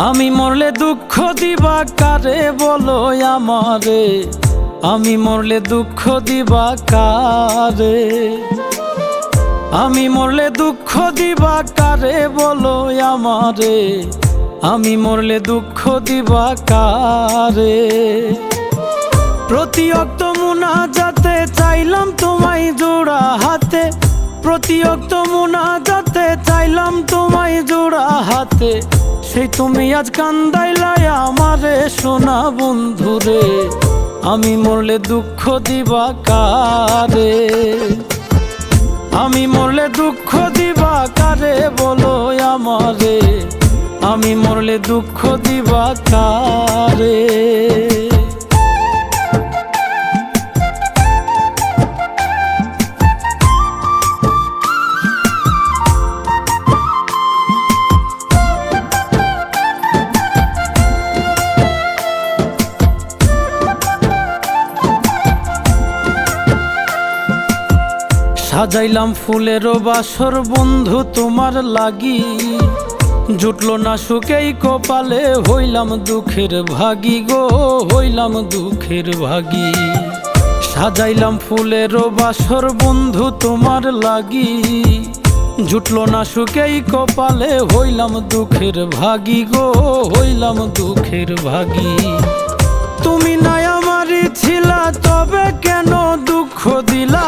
আমি মরলে দুঃখ দিবা কারে বলো আমারে, আমি মরলে দুঃখ দিবা কারে, আমি মরলে দুঃখ দিবা কারে বলো আমারে, আমি মরলে দুঃখ দিবা কারে। প্রতি অক্ত মুনাজাতে চাইলাম তোমায় জোড়া হাতে, প্রতি অক্ত মুনাজাতে চাইলাম তোমায় জোড়া হাতে, সেই তুমি আজ কান্দাইলাই আমারে সোনা বন্ধুরে, আমি মরলে দুঃখ দিবা কারে, আমি মরলে দুঃখ দিবা কারে বলো আমারে, আমি মরলে দুঃখ দিবা কারে। সাজাইলাম ফুলেরও বাসর বন্ধু তোমার লাগি, জুটলো না সুখেই কপালে, হইলাম দুঃখের ভাগী গো, হইলাম দুঃখের ভাগী। সাজাইলাম ফুলেরও বাসর বন্ধু তোমার লাগি, জুটলো না সুখেই কপালে, হইলাম দুঃখের ভাগী গো, হইলাম দুঃখের ভাগী। তুমি নাই আমারই ছিলা তবে কেন দুঃখ দিলা,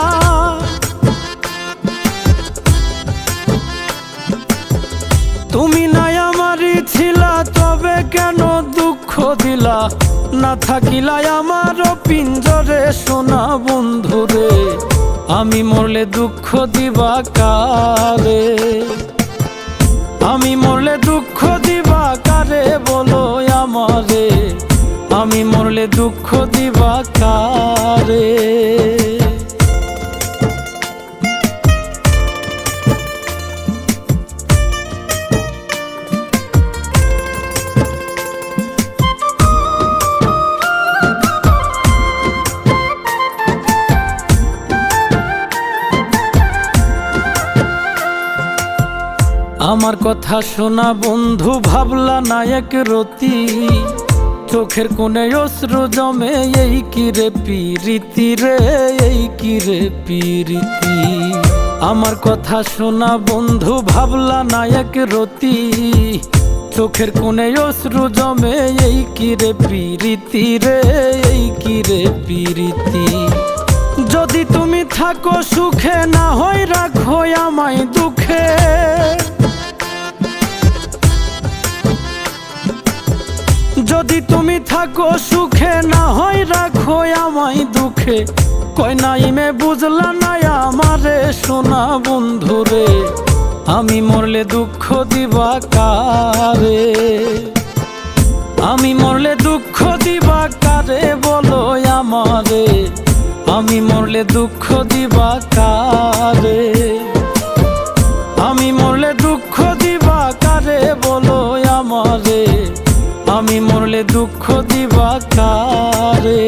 তুমি নাই আমারই ছিলা তবে কেন দুঃখ দিলা, না থাকিলা আমার পিঞ্জরে সোনা বন্ধুরে, আমি মরলে দুঃখ দিবা কারে, আমি মরলে দুঃখ দিবা কারে বলো আমারে, আমি মরলে দুঃখ দিবা কারে। আমার কথা শোনা বন্ধু ভাবলা না এক রতি, চোখের কোণে অশ্রু জমে, এই কি রে পিরিতি রে, এই কি রে পিরিতি। আমার কথা শোনা বন্ধু ভাবলা না এক রতি, চোখের কোণে অশ্রু জমে, এই কি রে পিরিতি রে, এই কি রে পিরিতি। যদি তুমি থাকো সুখে না হয় রাখো আমায় দুঃখে, যদি তুমি থাকো সুখে না হয় রাখো আমায় দুঃখে, কই নাইমে বুঝলা না আমারে সোনা বন্ধুরে, আমি মরলে দুঃখ দিবা কারে, আমি মরলে দুঃখ দিবা কারে বলো আমারে, আমি মরলে দুঃখ দিবা কারে, আমি মরলে দুঃখ দিবা কারে বলো আমারে, আমি মরলে দুঃখ দিবা কারে।